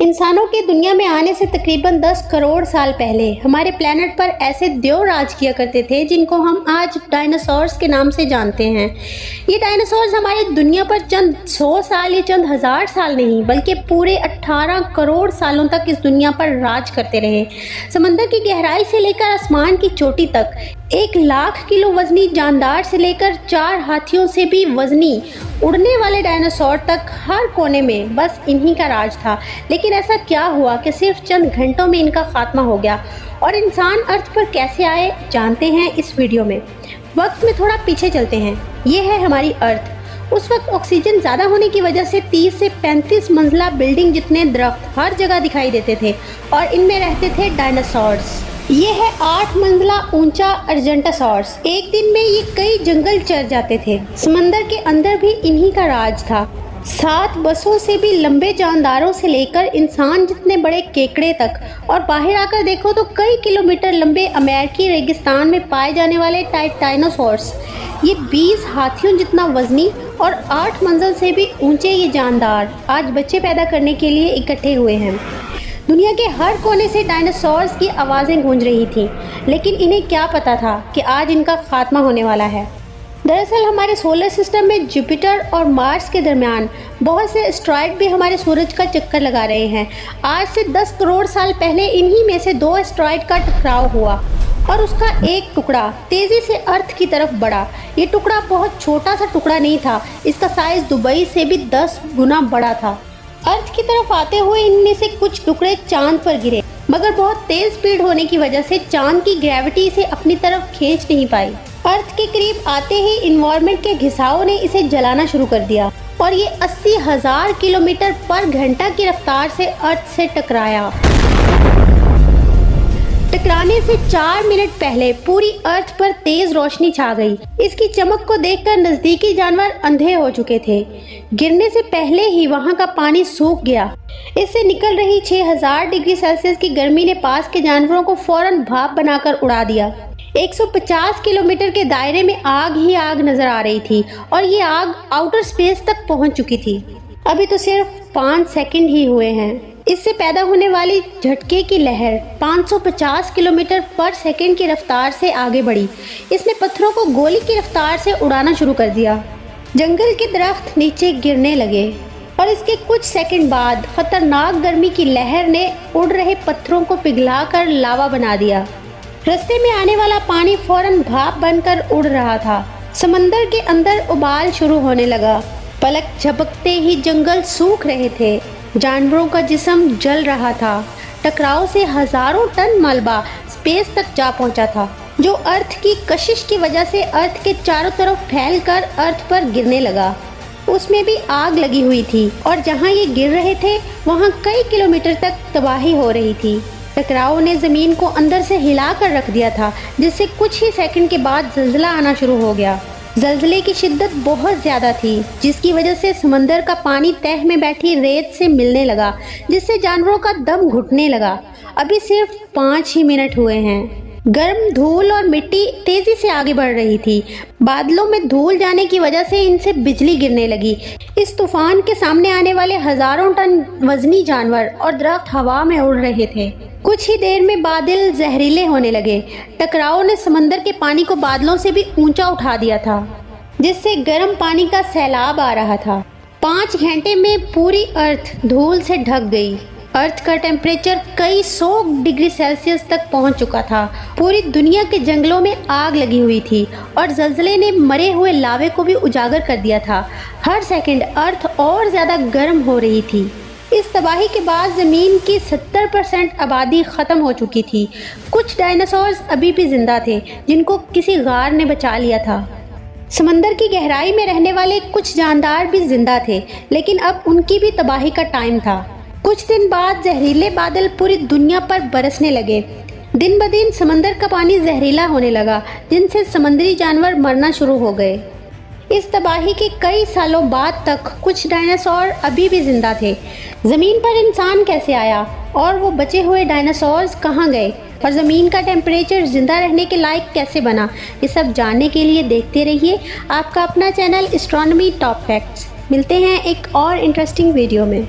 इंसानों के दुनिया में आने से तकरीबन 10 करोड़ साल पहले हमारे प्लेनेट पर ऐसे देव राज किया करते थे जिनको हम आज डायनासोर्स के नाम से जानते हैं। ये डायनासोर्स हमारी दुनिया पर चंद 100 साल या चंद हज़ार साल नहीं बल्कि पूरे 18 करोड़ सालों तक इस दुनिया पर राज करते रहे। समंदर की गहराई से लेकर आसमान की चोटी तक 1 लाख किलो वजनी जानदार से लेकर 4 हाथियों से भी वजनी उड़ने वाले डायनासोर तक हर कोने में बस इन्हीं का राज था। लेकिन ऐसा क्या हुआ कि सिर्फ चंद घंटों में इनका खात्मा हो गया और इंसान अर्थ पर कैसे आए जानते हैं इस वीडियो में। वक्त में थोड़ा पीछे चलते हैं। ये है हमारी अर्थ। उस वक्त ऑक्सीजन ज़्यादा होने की वजह से 30 से 35 मंजिला बिल्डिंग जितने दरख्त हर जगह दिखाई देते थे और इनमें रहते थे डायनासोर्स। ये है 8 मंजिला ऊंचा अर्जेंटासॉर्स। एक दिन में ये कई जंगल चर जाते थे। समंदर के अंदर भी इन्हीं का राज था। 7 बसों से भी लंबे जानदारों से लेकर इंसान जितने बड़े केकड़े तक, और बाहर आकर देखो तो कई किलोमीटर लंबे अमेरिकी रेगिस्तान में पाए जाने वाले टाइटानोसॉर्स। ये 20 हाथियों जितना वजनी और 8 मंजिल से भी ऊंचे ये जानदार आज बच्चे पैदा करने के लिए इकट्ठे हुए हैं। दुनिया के हर कोने से डायनासोर्स की आवाज़ें गूंज रही थीं, लेकिन इन्हें क्या पता था कि आज इनका खात्मा होने वाला है। दरअसल हमारे सोलर सिस्टम में जुपिटर और मार्स के दरमियान बहुत से एस्ट्रॉयड भी हमारे सूरज का चक्कर लगा रहे हैं। आज से 10 करोड़ साल पहले इन्हीं में से 2 एस्ट्रॉयड का टकराव हुआ और उसका एक टुकड़ा तेज़ी से अर्थ की तरफ बढ़ा। ये टुकड़ा बहुत छोटा सा टुकड़ा नहीं था, इसका साइज़ दुबई से भी 10 गुना बड़ा था। अर्थ की तरफ आते हुए इनमें से कुछ टुकड़े चांद पर गिरे, मगर बहुत तेज स्पीड होने की वजह से चांद की ग्रेविटी इसे अपनी तरफ खींच नहीं पाई। अर्थ के करीब आते ही इन्वायरमेंट के घिसाव ने इसे जलाना शुरू कर दिया और ये 80,000 किलोमीटर पर घंटा की रफ्तार से अर्थ से टकराया। टकराने से 4 मिनट पहले पूरी अर्थ पर तेज रोशनी छा गई। इसकी चमक को देखकर नजदीकी जानवर अंधे हो चुके थे। गिरने से पहले ही वहां का पानी सूख गया। इससे निकल रही 6000 डिग्री सेल्सियस की गर्मी ने पास के जानवरों को फौरन भाप बनाकर उड़ा दिया। 150 किलोमीटर के दायरे में आग ही आग नजर आ रही थी और ये आग आउटर स्पेस तक पहुंच चुकी थी। अभी तो सिर्फ 5 सेकंड ही हुए हैं। इससे पैदा होने वाली झटके की लहर 550 किलोमीटर पर सेकंड की रफ्तार से आगे बढ़ी। इसने पत्थरों को गोली की रफ्तार से उड़ाना शुरू कर दिया। जंगल के दरख्त नीचे गिरने लगे और इसके कुछ सेकंड बाद खतरनाक गर्मी की लहर ने उड़ रहे पत्थरों को पिघलाकर लावा बना दिया। रास्ते में आने वाला पानी फौरन भाप बनकर उड़ रहा था। समंदर के अंदर उबाल शुरू होने लगा। पलक झपकते ही जंगल सूख रहे थे। जानवरों का जिस्म जल रहा था। टकराव से हजारों टन मलबा स्पेस तक जा पहुंचा था, जो अर्थ की कशिश की वजह से अर्थ के चारों तरफ फैलकर अर्थ पर गिरने लगा। उसमें भी आग लगी हुई थी और जहां ये गिर रहे थे वहां कई किलोमीटर तक तबाही हो रही थी। टकराव ने ज़मीन को अंदर से हिला कर रख दिया था, जिससे कुछ ही सेकंड के बाद ज़ल्ज़ला आना शुरू हो गया। ज़ल्ज़ले की शिद्दत बहुत ज़्यादा थी, जिसकी वजह से समंदर का पानी तह में बैठी रेत से मिलने लगा, जिससे जानवरों का दम घुटने लगा। अभी सिर्फ 5 ही मिनट हुए हैं। गर्म धूल और मिट्टी तेज़ी से आगे बढ़ रही थी। बादलों में धूल जाने की वजह से इनसे बिजली गिरने लगी। इस तूफान के सामने आने वाले हजारों टन वजनी जानवर और दरख्त हवा में उड़ रहे थे। कुछ ही देर में बादल जहरीले होने लगे। टकराव ने समंदर के पानी को बादलों से भी ऊंचा उठा दिया था, जिससे गर्म पानी का सैलाब आ रहा था। 5 घंटे में पूरी अर्थ धूल से ढक गई। अर्थ का टेम्परेचर कई 100 डिग्री सेल्सियस तक पहुंच चुका था। पूरी दुनिया के जंगलों में आग लगी हुई थी और ज़ल्ज़ले ने मरे हुए लावे को भी उजागर कर दिया था। हर सेकंड अर्थ और ज़्यादा गर्म हो रही थी। इस तबाही के बाद ज़मीन की 70% आबादी ख़त्म हो चुकी थी। कुछ डायनासोर्स अभी भी ज़िंदा थे, जिनको किसी गार ने बचा लिया था। समंदर की गहराई में रहने वाले कुछ जानदार भी जिंदा थे, लेकिन अब उनकी भी तबाही का टाइम था। कुछ दिन बाद जहरीले बादल पूरी दुनिया पर बरसने लगे। दिन ब दिन समंदर का पानी जहरीला होने लगा, जिनसे समुद्री जानवर मरना शुरू हो गए। इस तबाही के कई सालों बाद तक कुछ डायनासोर अभी भी जिंदा थे। ज़मीन पर इंसान कैसे आया और वो बचे हुए डायनासोर्स कहाँ गए और ज़मीन का टेम्परेचर ज़िंदा रहने के लायक कैसे बना, ये सब जानने के लिए देखते रहिए आपका अपना चैनल एस्ट्रोनॉमी टॉप फैक्ट्स। मिलते हैं एक और इंटरेस्टिंग वीडियो में।